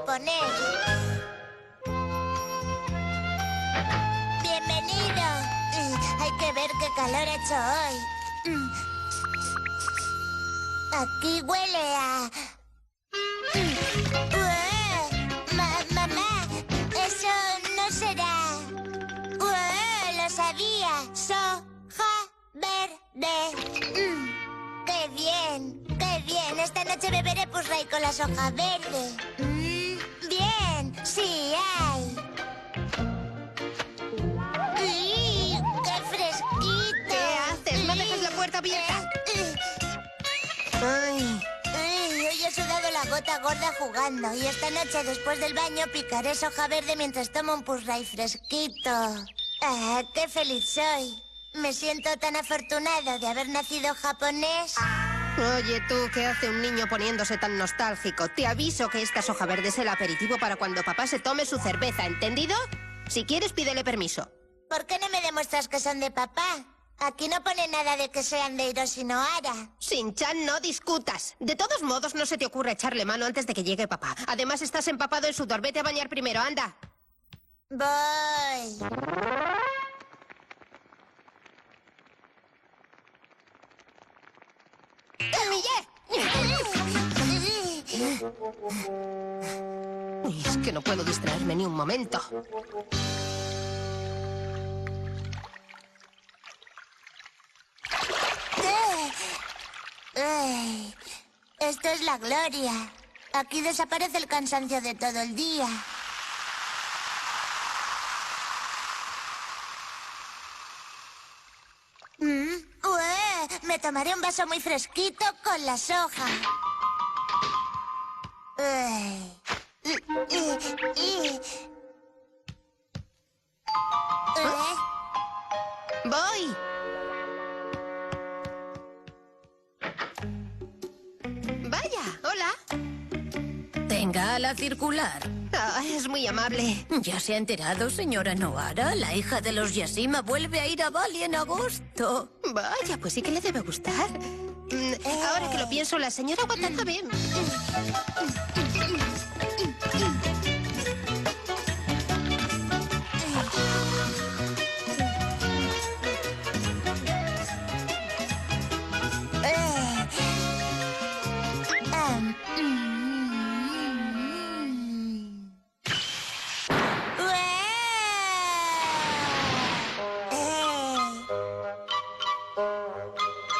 japonés. Bienvenido. Hay que ver qué calor ha hecho hoy. Aquí huele a... Mamá, eso no será... lo sabía. Soja verde. ¡Qué bien! ¡Qué bien! Esta noche beberé Pusray con la soja verde. ¡Bien! ¡Sí hay! ¡Qué fresquito! ¿Qué haces? ¿No dejas la puerta abierta? Ay. Hoy he sudado la gota gorda jugando. Y esta noche, después del baño, picaré soja verde mientras tomo un Pusray fresquito. ¡Ah, qué feliz soy! Me siento tan afortunado de haber nacido japonés. Oye, tú, ¿qué hace un niño poniéndose tan nostálgico? Te aviso que esta soja verde es el aperitivo para cuando papá se tome su cerveza, ¿entendido? Si quieres, pídele permiso. ¿Por qué no me demuestras que son de papá? Aquí no pone nada de que sean de Hiroshi Nohara. Shin-chan, no discutas. De todos modos, no se te ocurra echarle mano antes de que llegue papá. Además, estás empapado en sudor. Vete a bañar primero, anda. Voy. Uy, es que no puedo distraerme ni un momento. Esto es la gloria. Aquí desaparece el cansancio de todo el día. Me tomaré un vaso muy fresquito con la soja. ¡Voy! Vaya, hola. Venga a la circular. Ah, es muy amable. ¿Ya se ha enterado, señora Nohara? La hija de los Yashima vuelve a ir a Bali en agosto. Vaya, pues sí que le debe gustar. Ahora que lo pienso, la señora Watanabe...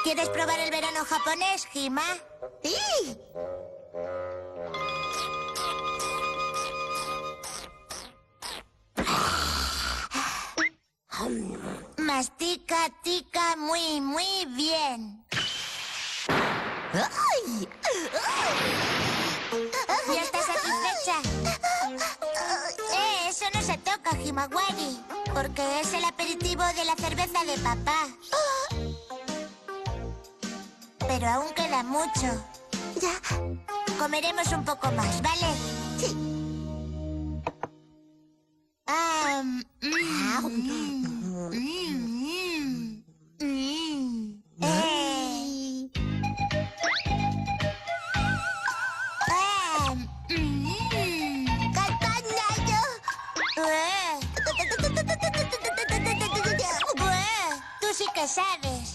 ¿Quieres probar el verano japonés, Hima? ¡Sí! Mastica, tica, muy, muy bien. ¡Ay! ¿Ya estás satisfecha? Eso no se toca, Himawari, porque es el aperitivo de la cerveza de papá. Pero aún queda mucho. Ya. Comeremos un poco más, ¿vale? Sí. Tú sí que sabes.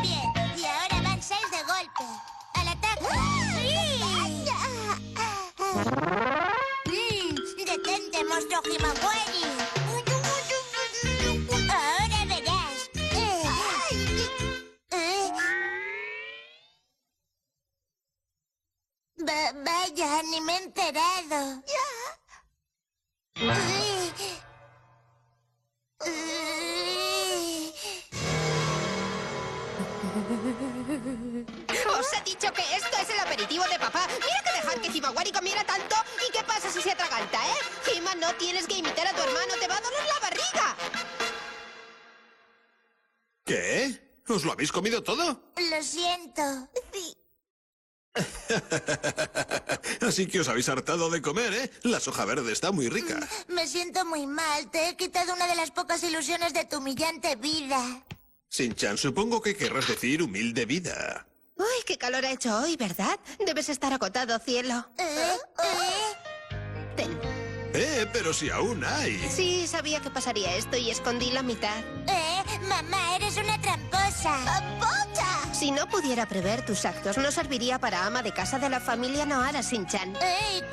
Bien, y ahora van 6 de golpe. ¡Al ataque! ¡Detente, monstruo Himawari! Ahora verás. Vaya, ni me he enterado. Os he dicho que esto es el aperitivo de papá. Mira que dejar que Himawari comiera tanto. ¿Y qué pasa si se atraganta, Hima, no tienes que imitar a tu hermano. Te va a doler la barriga. ¿Qué? ¿Os lo habéis comido todo? Lo siento. Sí. Así que os habéis hartado de comer, ¿eh? La soja verde está muy rica. Me siento muy mal. Te he quitado una de las pocas ilusiones de tu humillante vida. Shin-chan, supongo que querrás decir humilde vida. Uy, qué calor ha hecho hoy, ¿verdad? Debes estar agotado, cielo. Ten. Pero si aún hay. Sí, sabía que pasaría esto y escondí la mitad. Mamá, eres una tramposa. ¡Tramposa! Si no pudiera prever tus actos, no serviría para ama de casa de la familia Nohara, Shin-chan.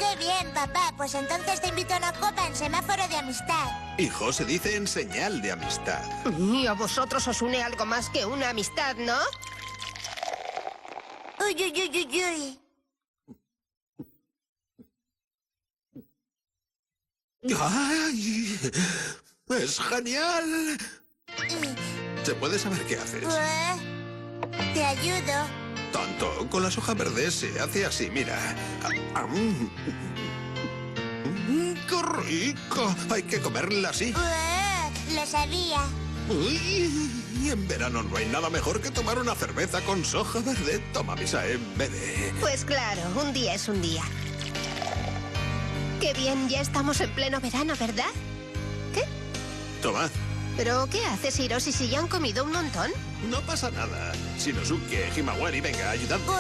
¡Qué bien, papá! Pues entonces te invito a una copa en semáforo de amistad. Hijo se dice en señal de amistad. Y a vosotros os une algo más que una amistad, ¿no? Uy, uy, uy, uy, uy. ¡Ay! ¡Es genial! ¿Se puede saber qué haces? Te ayudo. Tonto, con las hojas verdes se hace así, mira. ¡Qué rico! Hay que comerla así. Lo sabía. Uy, y en verano no hay nada mejor que tomar una cerveza con soja verde. Toma, Misae, bebe. Pues claro, un día es un día. Qué bien, ya estamos en pleno verano, ¿verdad? ¿Qué? Toma. ¿Pero qué haces, Hiroshi, si ya han comido un montón? No pasa nada. Shinosuke, Himawari, venga, ayudadme.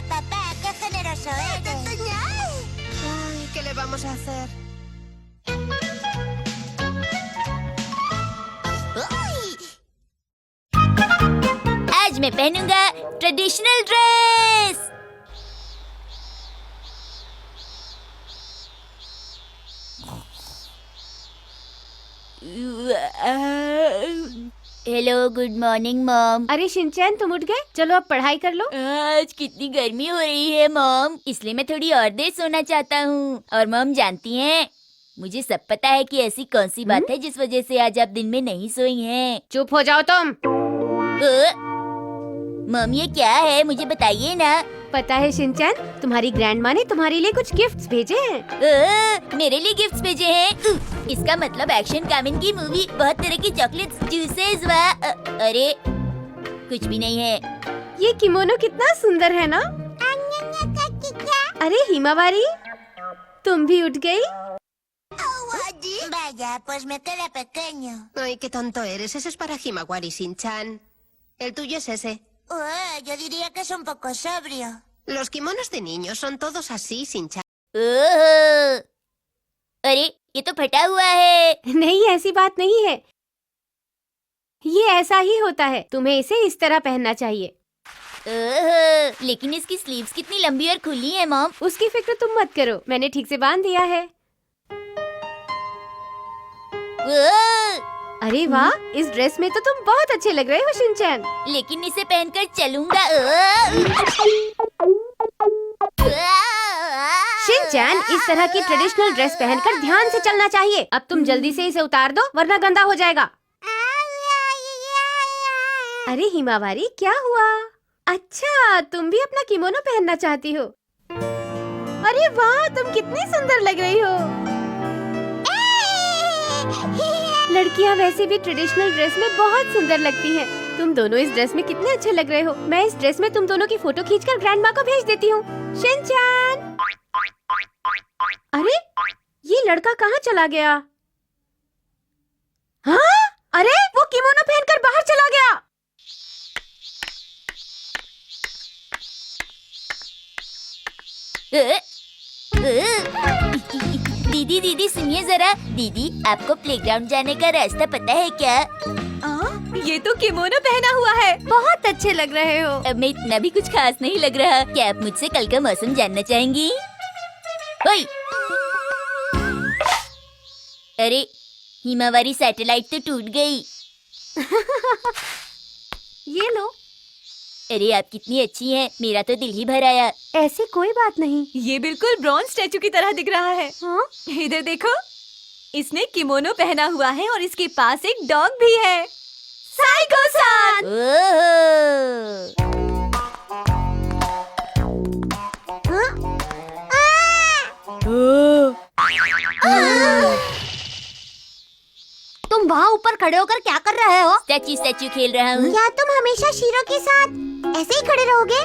Papá, qué generoso eres. Ay, ¿qué le vamos a hacer? आज मैं पहनूंगा traditional dress. Hello, good morning mom. अरे Shinchan, तुम उठ गए? चलो अब पढ़ाई कर लो। आज कितनी गर्मी हो रही है मॉम, इसलिए मैं थोड़ी और देर सोना चाहता हूँ। और मॉम जानती हैं, मुझे सब पता है कि ऐसी कौन सी बात है जिस वजह से आज आप दिन में नहीं सोई हैं। चुप हो जाओ तुम। मॉम ये क्या है, मुझे बताइए ना। पता है शिनचैन, तुम्हारी ग्रैंडमा ने तुम्हारे लिए कुछ गिफ्ट्स भेजे हैं। मेरे लिए गिफ्ट्स भेजे हैं? इसका मतलब एक्शन कामिन की मूवी, बहुत तरह की चॉकलेट्स, जूसेस व अरे कुछ भी नहीं है। ये किमोनो कितना सुंदर है ना। अरे हिमावारी, तुम भी उठ गई? Vaya, pues me queda pequeño. Ay, qué tonto eres. Ese es para Himawari, Shin-chan. El tuyo es ese. Yo diría que es un poco sobrio. Los kimonos de niños son todos así, Shin-chan. अरे ये तो फटा हुआ है। नहीं, ऐसी बात नहीं है। ये ऐसा ही होता है, तुम्हें इसे इस तरह पहनना चाहिए। लेकिन इसकी स्लीव्स कितनी लंबी और खुली है मॉम। उसकी फिक्र तुम मत करो, मैंने ठीक से बांध दिया है। अरे वाह, इस ड्रेस में तो तुम बहुत अच्छे लग रहे हो शिनचैन। लेकिन इसे पहनकर चलूंगा। शिनचैन, इस तरह की ट्रेडिशनल ड्रेस पहनकर ध्यान से चलना चाहिए। अब तुम जल्दी से इसे उतार दो, वरना गंदा हो जाएगा। अरे हिमावारी, क्या हुआ? अच्छा, तुम भी अपना किमोनो पहनना चाहती हो? अरे वाह, तुम कितनी सुंदर लग रही हो। लड़कियां वैसे भी ट्रेडिशनल ड्रेस में बहुत सुंदर लगती हैं। तुम दोनों इस ड्रेस में कितने अच्छे लग रहे हो। मैं इस ड्रेस में तुम दोनों की फोटो खींचकर ग्रैंडमा को भेज देती हूँ। शिनचैन! अरे, ये लड़का कहाँ चला गया? हाँ? अरे, वो किमोनो पहनकर बाहर चला गया। दीदी दीदी सुनिए जरा। दीदी, आपको प्लेग्राउंड जाने का रास्ता पता है क्या? ये तो किमोनो पहना हुआ है, बहुत अच्छे लग रहे हो। अब मैं इतना भी कुछ खास नहीं लग रहा। क्या आप मुझसे कल का मौसम जानना चाहेंगी? ओए! अरे, हिमावारी सैटेलाइट तो टूट गई। ये लो। अरे आप कितनी अच्छी हैं, मेरा तो दिल ही भर आया। ऐसी कोई बात नहीं। ये बिल्कुल ब्रॉन्ज स्टैचू की तरह दिख रहा है। हाँ? इधर देखो, इसने किमोनो पहना हुआ है और इसके पास एक डॉग भी है। साइको-सान! तुम वहाँ ऊपर खड़े होकर क्या कर रहे हो? स्टैचू स्टैचू खेल रहा हूँ। क्या तुम हमेशा शीरो के साथ ऐसे ही खड़े रहोगे?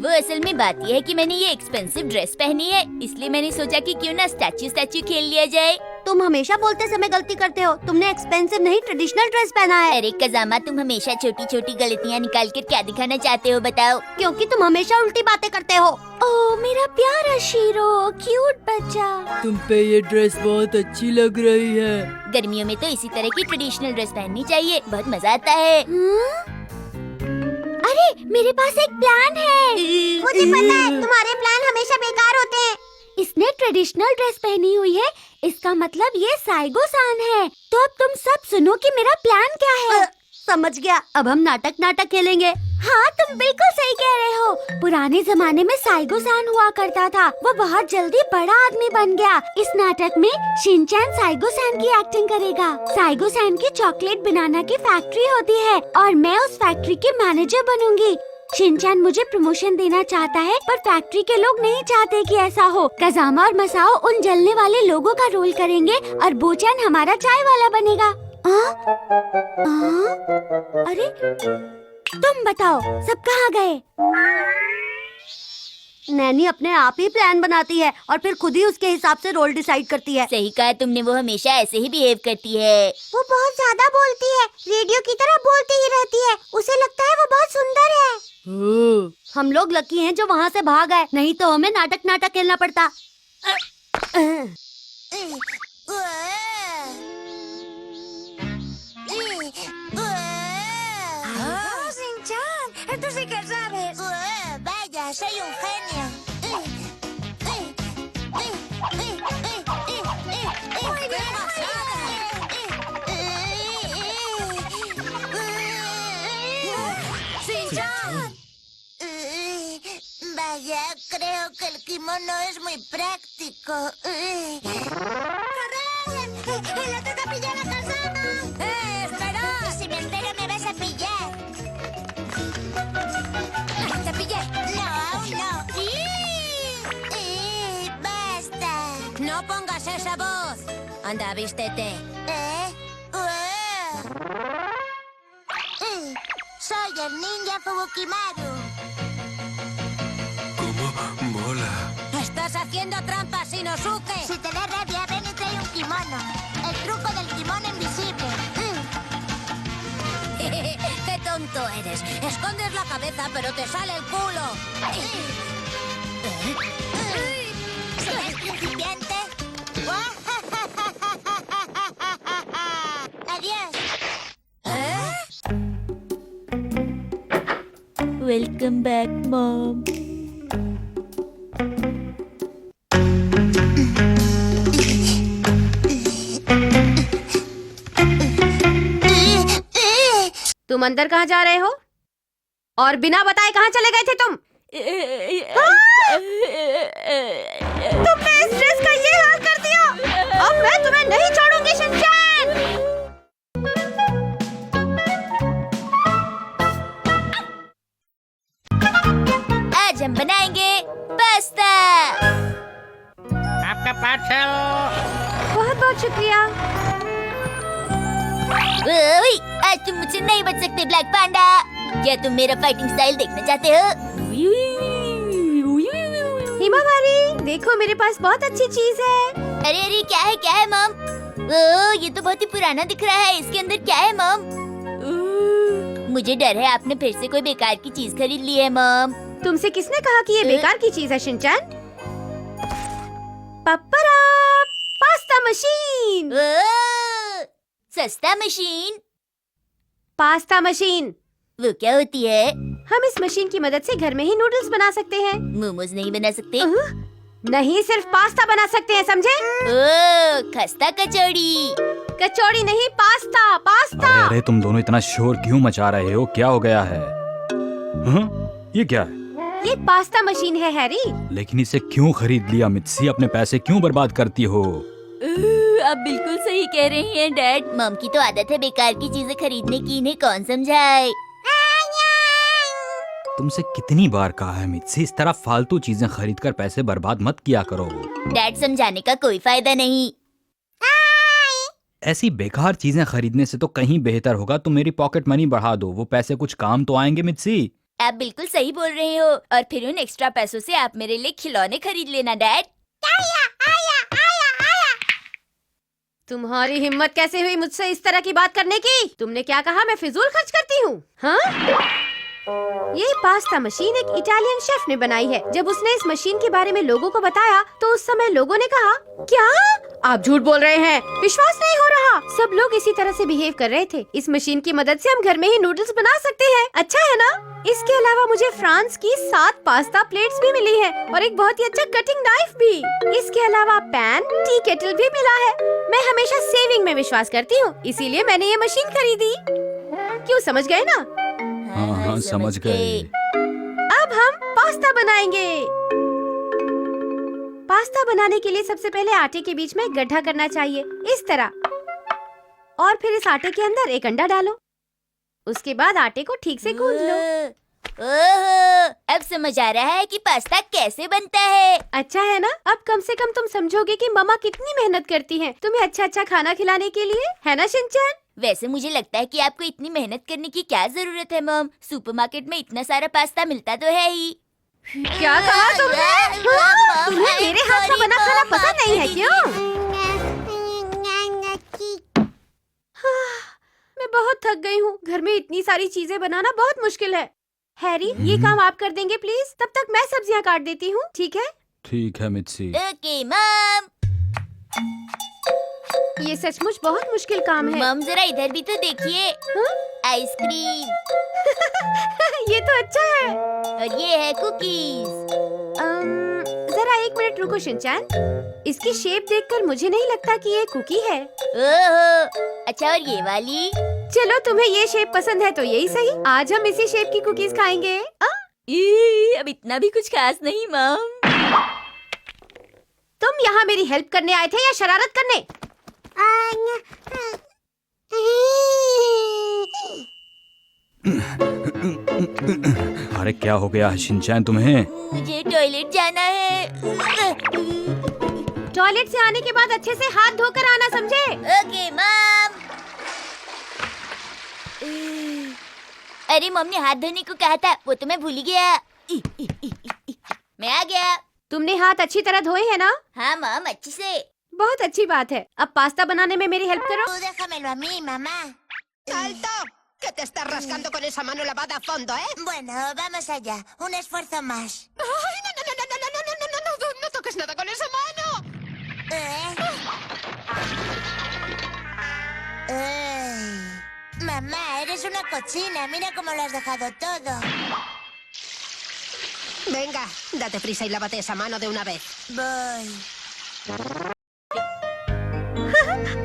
वो असल में बात यह है कि मैंने ये एक्सपेंसिव ड्रेस पहनी है, इसलिए मैंने सोचा कि क्यों ना स्टैचू स्टैचू खेल लिया जाए। तुम हमेशा बोलते समय गलती करते हो। तुमने एक्सपेंसिव नहीं ट्रेडिशनल ड्रेस पहना है। अरे कजामा, तुम हमेशा छोटी छोटी गलतियाँ निकाल कर क्या दिखाना चाहते हो बताओ? क्योंकि तुम हमेशा उल्टी बातें करते हो। ओ मेरा प्यारा शीरो, क्यूट बच्चा। तुम पे ये ड्रेस बहुत अच्छी लग रही है। गर्मियों में तो इसी तरह की ट्रेडिशनल ड्रेस पहननी चाहिए, बहुत मजा आता है। अरे मेरे पास एक प्लान है। मुझे पता है तुम्हारे प्लान हमेशा बेकार होते हैं। इसने ट्रेडिशनल ड्रेस पहनी हुई है, इसका मतलब ये साइगो-सान है। तो अब तुम सब सुनो कि मेरा प्लान क्या है। समझ गया, अब हम नाटक खेलेंगे। हाँ, तुम बिल्कुल सही कह रहे हो। पुराने जमाने में साइगो-सान हुआ करता था। वो बहुत जल्दी बड़ा आदमी बन गया। इस नाटक में शिनचैन साइगो-सान की एक्टिंग करेगा। साइगो-सान की चॉकलेट बनाना की फैक्ट्री होती है और मैं उस फैक्ट्री की मैनेजर बनूंगी। शिनचैन मुझे प्रमोशन देना चाहता है, पर फैक्ट्री के लोग नहीं चाहते कि ऐसा हो। कजामा और मसाओ उन जलने वाले लोगों का रोल करेंगे और बोचैन हमारा चाय वाला बनेगा। अरे तुम बताओ, सब कहाँ गए? नैनी अपने आप ही प्लान बनाती है और फिर खुद ही उसके हिसाब से रोल डिसाइड करती है। सही कहा तुमने, वो हमेशा ऐसे ही बिहेव करती है। वो बहुत ज्यादा बोलती है, रेडियो की तरह बोलती ही रहती है। उसे लगता है वो बहुत सुंदर है। हम लोग लकी हैं जो वहाँ से भाग आए, नहीं तो हमें नाटक खेलना पड़ता। Esto sí que sabes. Vaya, soy un genio. Vaya, creo que el kimono es muy práctico. ¡Corred! ¡El otro te ha pillado a Kazama! ¡Espera! Si me entero me vas a pillar. ¡Te pillé! No, aún no. ¡Basta! No pongas esa voz. Anda, vístete. Soy el ninja Fubukimaru. ¿Cómo mola? Estás haciendo trampas, Inosuke. Si te da rabia, ven y trae un kimono. El truco del kimono invisible. ¡Qué tonto eres! Escondes la cabeza, pero te sale el culo. Si eres principiante... Adiós. Welcome back mom. तुम अंदर कहाँ जा रहे हो? और बिना बताए कहाँ चले गए थे तुम? तुमने इस ड्रेस का ये हाल कर दिया। अब मैं तुम्हें नहीं छोड़ूंगी शिनचैन। आज हम बनाएंगे पास्ता। आपका पार्सल। बहुत बहुत शुक्रिया। ओए, आज तुम मुझसे नहीं बच सकते ब्लैक पांडा। क्या तुम मेरा फाइटिंग स्टाइल देखना चाहते हो? हिमावारी, देखो मेरे पास बहुत अच्छी चीज है। अरे अरे, क्या है मॉम? ओह, ये तो बहुत ही पुराना दिख रहा है। इसके अंदर क्या है मॉम? मुझे डर है आपने फिर से कोई बेकार की चीज खरीद ली है मॉम। तुमसे किसने कहा कि ये बेकार की चीज है शिनचैन? पप्परा, पास्ता मशीन। ओह, सस्ता मशीन। पास्ता मशीन वो क्या होती है? हम इस मशीन की मदद से घर में ही नूडल्स बना सकते हैं। मोमोज नहीं बना सकते? नहीं, सिर्फ पास्ता बना सकते हैं, समझे? ओह, खस्ता कचौड़ी। कचौड़ी नहीं, पास्ता पास्ता। अरे तुम दोनों इतना शोर क्यों मचा रहे हो? क्या हो गया है? ये क्या है? ये पास्ता मशीन है हैरी। लेकिन इसे क्यों खरीद लिया मित्सी? अपने पैसे क्यों बर्बाद करती हो? आप बिल्कुल सही कह रही हैं डैड। मॉम की तो आदत है बेकार की चीजें खरीदने की, इन्हें कौन समझाए। तुमसे कितनी बार कहा है मित्सी, इस तरह फालतू चीजें खरीद कर पैसे बर्बाद मत किया करो। डैड, समझाने का कोई फायदा नहीं। ऐसी बेकार चीजें खरीदने से तो कहीं बेहतर होगा तुम मेरी पॉकेट मनी बढ़ा दो। वो पैसे कुछ काम तो आएंगे मित्सी। आप बिल्कुल सही बोल रहे हो, और फिर उन एक्स्ट्रा पैसों से आप मेरे लिए खिलौने खरीद लेना डैड। तुम्हारी हिम्मत कैसे हुई मुझसे इस तरह की बात करने की? तुमने क्या कहा मैं फिजूल खर्च करती हूँ? हाँ? ये पास्ता मशीन एक इटालियन शेफ ने बनाई है। जब उसने इस मशीन के बारे में लोगों को बताया तो उस समय लोगों ने कहा, क्या आप झूठ बोल रहे हैं, विश्वास नहीं हो रहा। सब लोग इसी तरह से बिहेव कर रहे थे। इस मशीन की मदद से हम घर में ही नूडल्स बना सकते हैं। अच्छा है ना? इसके अलावा मुझे फ्रांस की 7 पास्ता प्लेट्स भी मिली है और एक बहुत ही अच्छा कटिंग नाइफ भी। इसके अलावा पैन, टी केटल भी मिला है। मैं हमेशा सेविंग में विश्वास करती हूँ, इसीलिए मैंने ये मशीन खरीदी। क्यों, समझ गए ना? हाँ, समझ गए। अब हम पास्ता बनाएंगे। पास्ता बनाने के लिए सबसे पहले आटे के बीच में एक गड्ढा करना चाहिए, इस तरह। और फिर इस आटे के अंदर एक अंडा डालो। उसके बाद आटे को ठीक से गूंद लो। ओहो, अब समझ आ रहा है कि पास्ता कैसे बनता है। अच्छा है ना? अब कम से कम तुम समझोगे कि मम्मा कितनी मेहनत करती हैं तुम्हें अच्छा अच्छा खाना खिलाने के लिए, है ना शिनचैन? वैसे मुझे लगता है कि आपको इतनी मेहनत करने की क्या जरूरत है मॉम। सुपरमार्केट में इतना सारा पास्ता मिलता तो है ही। क्या कहा तुमने? हाँ, तुम्हें मेरे हाथ का बना खाना पसंद नहीं है क्यों? मैं बहुत थक गई हूँ। घर में इतनी सारी चीजें बनाना बहुत मुश्किल है। हैरी, ये काम आप कर देंगे प्लीज? तब तक मैं सब्जियाँ काट देती हूँ, ठीक है? ठीक है मित्सी। Okay mom. ये सचमुच बहुत मुश्किल काम है। मॉम जरा इधर भी तो देखिए। आइसक्रीम। ये तो अच्छा है। और ये है कुकीज। जरा 1 मिनट रुको शिनचैन। इसकी शेप देखकर मुझे नहीं लगता कि ये कुकी है। ओहो, अच्छा और ये वाली? चलो तुम्हें ये शेप पसंद है तो यही सही। आज हम इसी शेप की कुकीज खाएंगे। अब इतना भी कुछ खास नहीं मॉम। तुम यहाँ मेरी हेल्प करने आए थे या शरारत करने? अरे क्या हो गया शिनचैन तुम्हें? मुझे टॉयलेट जाना है। टॉयलेट से आने के बाद अच्छे से हाथ धोकर आना, समझे? Okay mom. अरे मॉम ने हाथ धोने को कहा था, वो तो मैं भूल ही गया। मैं आ गया। तुमने हाथ अच्छी तरह धोए हैं ना? हाँ मॉम, अच्छी से। बहुत अच्छी बात है। अब पास्ता बनाने में मेरी हेल्प करो। Tú déjamelo a mí, mamá. ¡Alto! ¿Qué te estás rascando con esa mano lavada a fondo, eh? Bueno, vamos allá. Un esfuerzo más. ¡Ay, no toques nada con esa mano! Mamá, eres una cochina. Mira cómo lo has dejado todo. Venga, date prisa y lávate esa mano de una vez. Voy.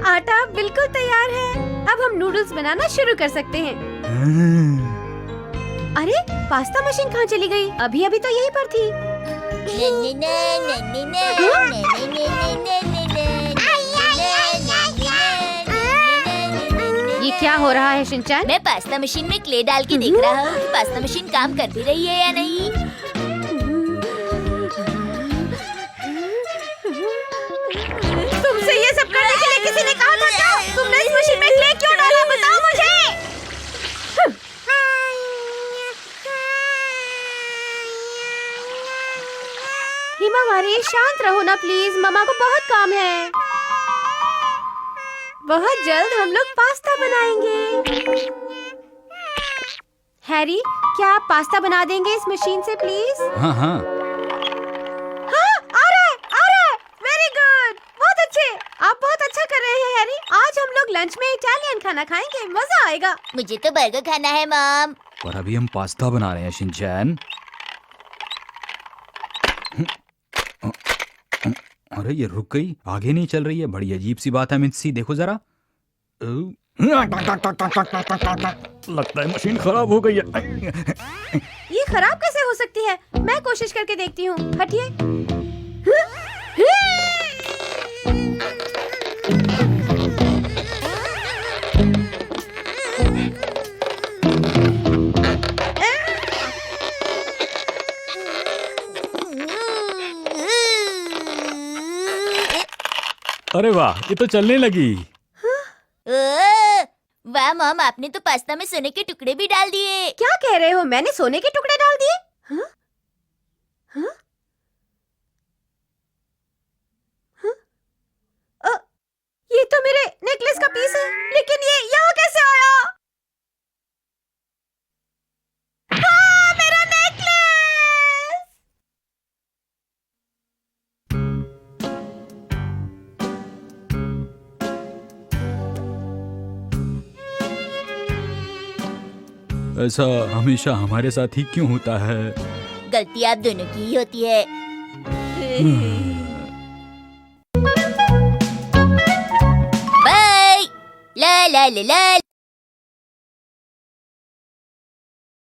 आटा बिल्कुल तैयार है। अब हम noodles बनाना शुरू कर सकते हैं। अरे पास्ता मशीन कहाँ चली गई? अभी अभी तो यहीं पर थी। ये क्या हो रहा है शिनचैन? मैं पास्ता मशीन में क्ले डाल के देख रहा हूँ कि पास्ता मशीन काम कर भी रही है या नहीं। तुमसे ये सब करने के लिए किसी ने कहा था क्या? तुमने इस मशीन में क्ले क्यों डाला? बताओ मुझे। हिमावारी, शांत रहो ना प्लीज, मम्मा को बहुत काम है। बहुत जल्द हम लोग पास्ता बनाएंगे। हैरी, क्या आप पास्ता बना देंगे इस मशीन से प्लीज? हाँ हाँ। हाँ, आ रहा है। वेरी गुड, बहुत अच्छे। आप बहुत अच्छा कर रहे हैं हैरी। आज हम लोग लंच में इटालियन खाना खाएंगे, मजा आएगा। मुझे तो बर्गर खाना है मॉम। और अभी हम पास्ता बना रहे हैं शिनचैन। अरे ये रुक गई, आगे नहीं चल रही है। बड़ी अजीब सी बात है मित्सी, देखो जरा। लगता है मशीन खराब हो गई है। ये खराब कैसे हो सकती है? मैं कोशिश करके देखती हूँ। हटिए। अरे वाह, ये तो चलने लगी। वाह मॉम, आपने तो पास्ता में सोने के टुकड़े भी डाल दिए। क्या कह रहे हो? मैंने सोने के टुकड़े डाल दिए? हाँ? हाँ? ये तो मेरे ऐसा हमेशा हमारे साथ ही क्यों होता है? गलती आप दोनों की ही होती है। बाय। ला ला ला ला।